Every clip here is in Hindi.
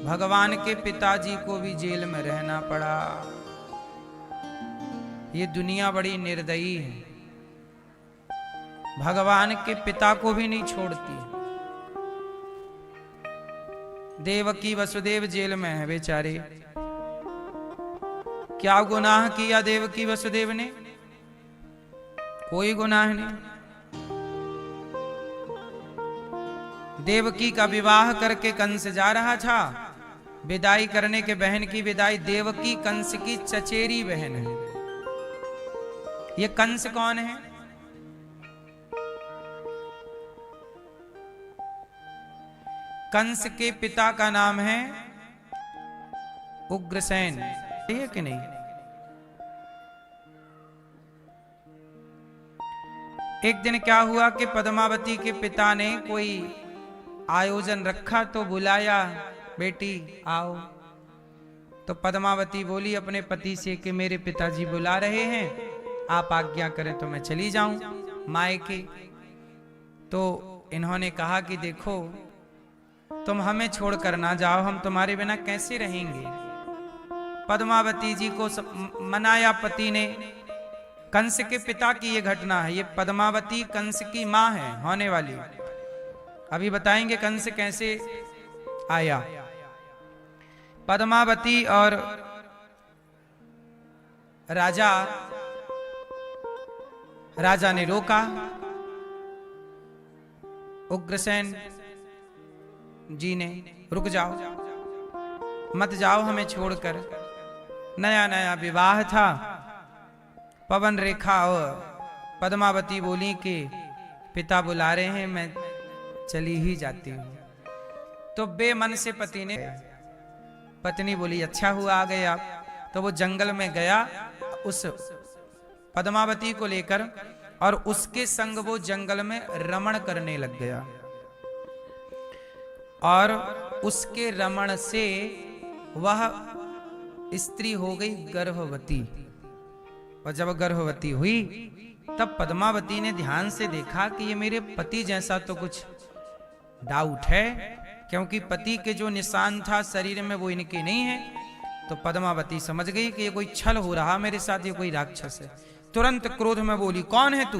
भगवान के पिताजी को भी जेल में रहना पड़ा। ये दुनिया बड़ी निर्दयी है, भगवान के पिता को भी नहीं छोड़ती। देवकी वसुदेव जेल में है बेचारे। क्या गुनाह किया देवकी वसुदेव ने? कोई गुनाह नहीं। देवकी का विवाह करके कंस जा रहा था, विदाई करने के बहन की विदाई। देवकी कंस की चचेरी बहन है। ये कंस कौन है? कंस के पिता का नाम है उग्रसेन, है कि नहीं? एक दिन क्या हुआ कि पद्मावती के पिता ने कोई आयोजन रखा तो बुलाया, बेटी आओ। तो पद्मावती बोली अपने पति से कि मेरे पिताजी बुला रहे हैं, आप आज्ञा करें तो मैं चली जाऊं मायके। तो इन्होंने कहा कि देखो तुम हमें छोड़कर ना जाओ, हम तुम्हारे बिना कैसे रहेंगे। पद्मावती जी को मनाया पति ने। कंस के पिता की ये घटना है। ये पद्मावती कंस की मां है होने वाली। अभी बताएंगे कंस कैसे आया। पद्मावती और राजा ने रोका, उग्रसेन जी ने, रुक जाओ, मत जाओ हमें छोड़कर। नया नया विवाह था। पवन रेखा और पद्मावती बोली कि पिता बुला रहे हैं, मैं चली ही जाती हूं। तो बेमन से पति ने, पत्नी बोली अच्छा हुआ आ गए आप। तो वो जंगल में गया उस पद्मावती को लेकर, और उसके संग वो जंगल में रमण करने लग गया। और उसके रमण से वह स्त्री हो गई गर्भवती। और जब गर्भवती हुई तब पद्मावती ने ध्यान से देखा कि ये मेरे पति जैसा तो कुछ डाउट है, क्योंकि पति के जो निशान था शरीर में वो इनके नहीं है। तो पद्मावती समझ गई कि ये कोई छल हो रहा मेरे साथ, ये कोई राक्षस है। तुरंत क्रोध में बोली कौन है तू?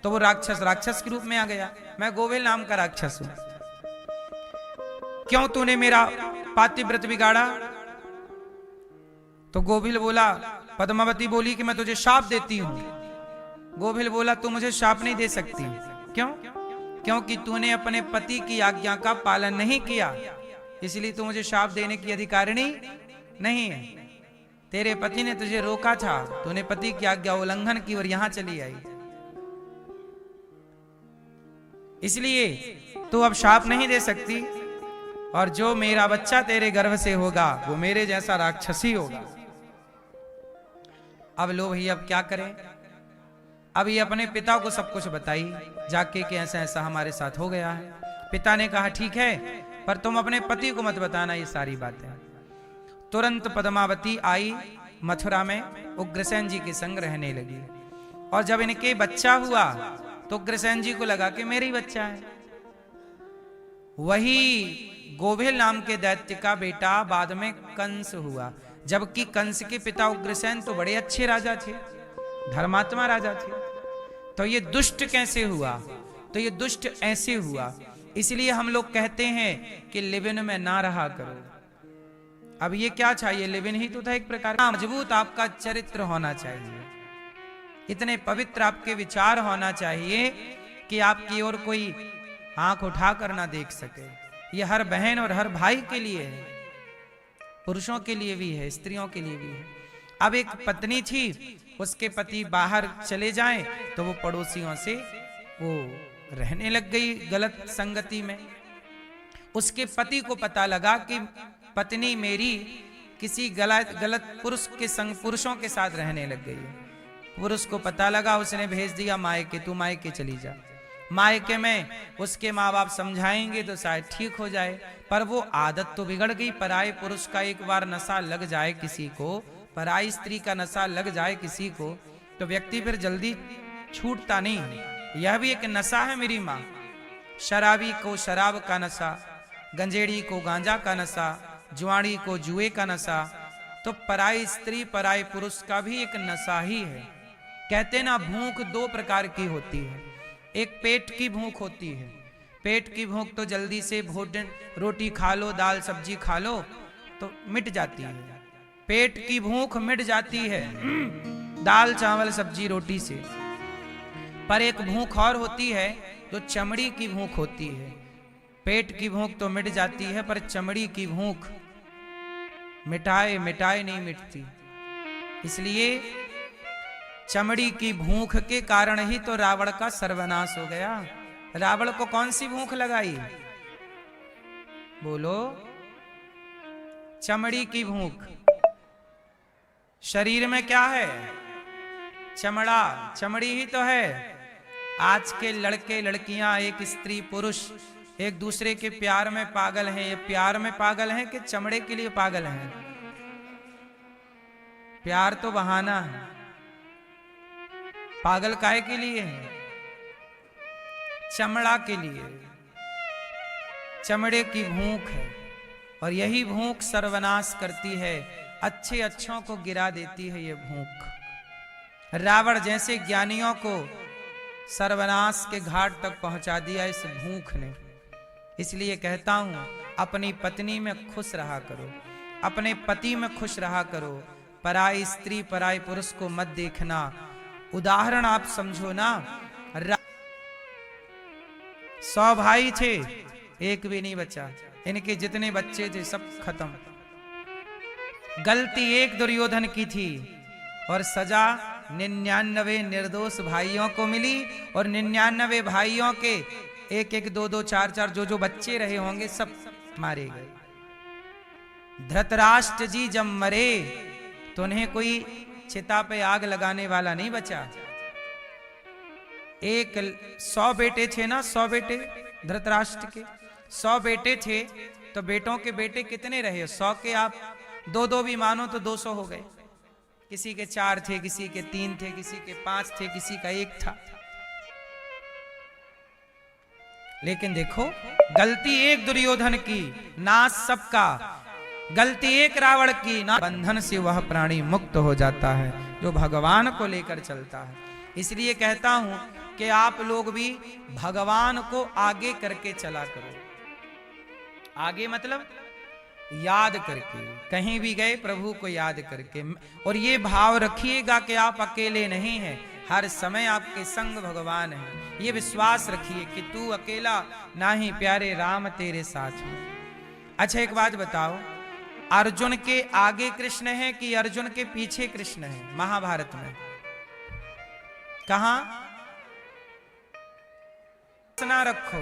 तो वो राक्षस के रूप में आ गया, मैं गोविल नाम का राक्षस हूं। क्यों तूने मेरा पातिव्रत बिगाड़ा? तो गोविल बोला, पद्मावती बोली कि मैं तुझे शाप देती हूं। गोविल बोला तू मुझे शाप नहीं दे सकती। क्यों? क्योंकि तूने अपने पति की आज्ञा का पालन नहीं किया, इसलिए तू मुझे शाप देने की अधिकारिणी नहीं है। तेरे पति ने तुझे रोका था, तूने पति की आज्ञा उल्लंघन की और यहां चली आई, इसलिए तू अब शाप नहीं दे सकती। और जो मेरा बच्चा तेरे गर्भ से होगा वो मेरे जैसा राक्षसी होगा। अब लो भैया अब क्या करें? अब ये अपने पिता को सब कुछ बताई जाके कि ऐसा ऐसा हमारे साथ हो गया है। पिता ने कहा ठीक है, पर तुम अपने पति को मत बताना ये सारी बातें। तुरंत पद्मावती आई मथुरा में, उग्रसेन जी के संग रहने लगी। और जब इनके बच्चा हुआ तो उग्रसेन जी को लगा कि मेरा ही बच्चा है। वही गोविल नाम के दैत्य का बेटा बाद में कंस हुआ। जबकि कंस के पिता उग्रसेन तो बड़े अच्छे राजा थे, धर्मात्मा राजा थे। तो ये दुष्ट कैसे हुआ? तो ये दुष्ट ऐसे हुआ, इसलिए हम लोग कहते हैं कि लिविन में ना रहा करो। अब ये क्या चाहिए? लिविन ही तो था एक प्रकार का। मजबूत आपका चरित्र होना चाहिए, इतने पवित्र आपके विचार होना चाहिए कि आपकी ओर कोई आंख उठाकर ना देख सके। ये हर बहन और हर भाई के लिए है, पुरुषों के लिए भी है, स्त्रियों के लिए भी है। अब एक पत्नी थी, उसके पति बाहर चले जाएं तो वो पड़ोसियों से वो रहने लग गई गलत संगति में। उसके पति को पता लगा कि पत्नी मेरी किसी गलत पुरुष के संग, पुरुषों के साथ रहने लग गई है। पुरुष को पता लगा, उसने भेज दिया मायके, तू मायके चली जा। मायके में उसके माँ बाप समझाएंगे तो शायद ठीक हो जाए, पर वो आदत तो बिगड़ गई। पराये पुरुष का एक बार नशा लग जाए किसी को, पराई स्त्री का नशा लग जाए किसी को, तो व्यक्ति फिर जल्दी छूटता नहीं। यह भी एक नशा है मेरी माँ। शराबी को शराब का नशा, गंजेड़ी को गांजा का नशा, जुआड़ी को जुए का नशा, तो पराई स्त्री पराई पुरुष का भी एक नशा ही है। कहते ना भूख दो प्रकार की होती है, एक पेट की भूख होती है। पेट की भूख तो जल्दी से भोजन रोटी खा लो, दाल सब्जी खा लो तो मिट जाती है, पेट की भूख मिट जाती है दाल चावल सब्जी रोटी से। पर एक भूख और होती है जो चमड़ी की भूख होती है। पेट की भूख तो मिट जाती है पर चमड़ी की भूख मिटाए मिटाए नहीं मिटती। इसलिए चमड़ी की भूख के कारण ही तो रावण का सर्वनाश हो गया। रावण को कौन सी भूख लगाई? बोलो, चमड़ी की भूख। शरीर में क्या है? चमड़ा, चमड़ी ही तो है। आज के लड़के लड़कियां, एक स्त्री पुरुष एक दूसरे के प्यार में पागल हैं। ये प्यार में पागल हैं कि चमड़े के लिए पागल हैं? प्यार तो बहाना है, पागल काहे के लिए है? चमड़ा के लिए। चमड़े की भूख है और यही भूख सर्वनाश करती है, अच्छे अच्छों को गिरा देती है ये भूख। रावण जैसे ज्ञानियों को सर्वनाश के घाट तक पहुंचा दिया इस भूख ने। इसलिए कहता हूं, अपनी पत्नी में खुश रहा करो, अपने पति में खुश रहा करो, पराई स्त्री पराई पुरुष को मत देखना। उदाहरण आप समझो ना, 100 भाई थे, एक भी नहीं बचा। इनके जितने बच्चे थे सब खत्म। गलती एक दुर्योधन की थी और सजा 99 निर्दोष भाइयों को मिली। और 99 भाइयों के 1-1, 2-2, 4-4 जो बच्चे रहे होंगे सब मारे गए। धृतराष्ट्र जी जब मरे तो उन्हें कोई चिता पे आग लगाने वाला नहीं बचा। 100 बेटे थे ना, 100 बेटे धृतराष्ट्र के, 100 बेटे थे तो बेटों के बेटे कितने रहे? 100 के आप 2-2 भी मानो तो 200 हो गए। किसी के 4 थे, किसी के 3 थे, किसी के 5 थे, किसी का 1 था। लेकिन देखो, गलती एक दुर्योधन की, नाश सबका। गलती एक रावण की, ना बंधन से वह प्राणी मुक्त हो जाता है जो भगवान को लेकर चलता है। इसलिए कहता हूं कि आप लोग भी भगवान को आगे करके चला करो। आगे मतलब याद करके, कहीं भी गए प्रभु को याद करके। और ये भाव रखिएगा कि आप अकेले नहीं हैं, हर समय आपके संग भगवान है। ये विश्वास रखिए कि तू अकेला नाही, प्यारे राम तेरे साथ हो। अच्छा एक बात बताओ, अर्जुन के आगे कृष्ण है कि अर्जुन के पीछे कृष्ण है? महाभारत में कहां? ना रखो,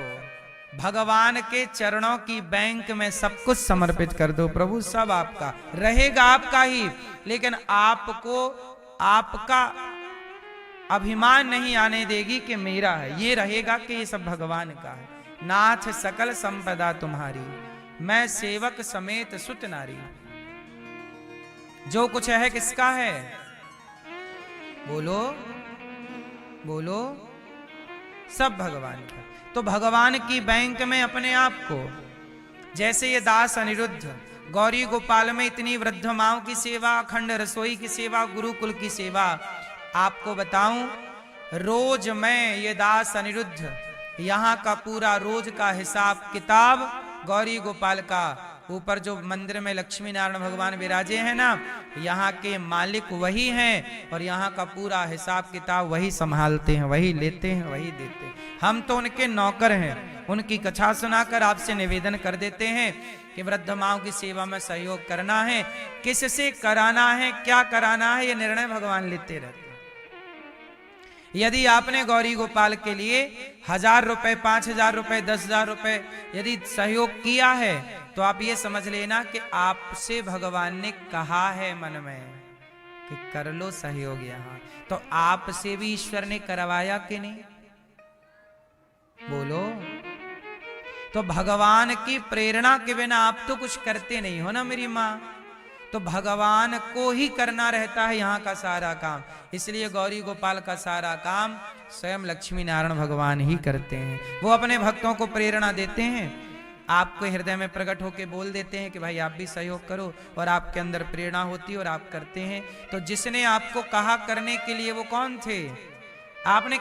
भगवान के चरणों की बैंक में सब कुछ समर्पित कर दो। प्रभु सब आपका रहेगा, आपका ही। लेकिन आपको आपका अभिमान नहीं आने देगी कि मेरा है, ये रहेगा कि ये सब भगवान का है। नाथ सकल संपदा तुम्हारी, मैं सेवक समेत सुत नारी। जो कुछ है किसका है? बोलो बोलो, सब भगवान का। तो भगवान की बैंक में अपने आप को, जैसे ये दास अनिरुद्ध गौरी गोपाल में इतनी वृद्ध माओं की सेवा, अखंड रसोई की सेवा, गुरुकुल की सेवा। आपको बताऊं, रोज मैं ये दास अनिरुद्ध यहाँ का पूरा रोज का हिसाब किताब गौरी गोपाल का, ऊपर जो मंदिर में लक्ष्मी नारायण भगवान विराजे हैं ना, यहाँ के मालिक वही हैं और यहाँ का पूरा हिसाब किताब वही संभालते हैं, वही लेते हैं, वही देते हैं। हम तो उनके नौकर हैं। उनकी कथा सुनाकर आपसे निवेदन कर देते हैं कि वृद्ध माओं की सेवा में सहयोग करना है, किससे कराना है, क्या कराना है, ये निर्णय भगवान लेते रहते हैं। यदि आपने गौरी गोपाल के लिए 1000 रुपए, 5000 रुपए, 10,000 रुपए यदि सहयोग किया है तो आप ये समझ लेना कि आपसे भगवान ने कहा है मन में कि कर लो सहयोग। यहाँ तो आपसे भी ईश्वर ने करवाया कि नहीं? बोलो। तो भगवान की प्रेरणा के बिना आप तो कुछ करते नहीं हो ना मेरी माँ। तो भगवान को ही करना रहता है यहाँ का सारा काम। इसलिए गौरी गोपाल का सारा काम स्वयं लक्ष्मी नारायण भगवान ही करते हैं। वो अपने भक्तों को प्रेरणा देते हैं आपको हृदय में प्रकट होकर बोल देते हैं कि भाई आप भी सहयोग करो, और आपके अंदर प्रेरणा होती है और आप करते हैं। तो जिसने आपको कहा करने के लिए वो कौन थे? आपने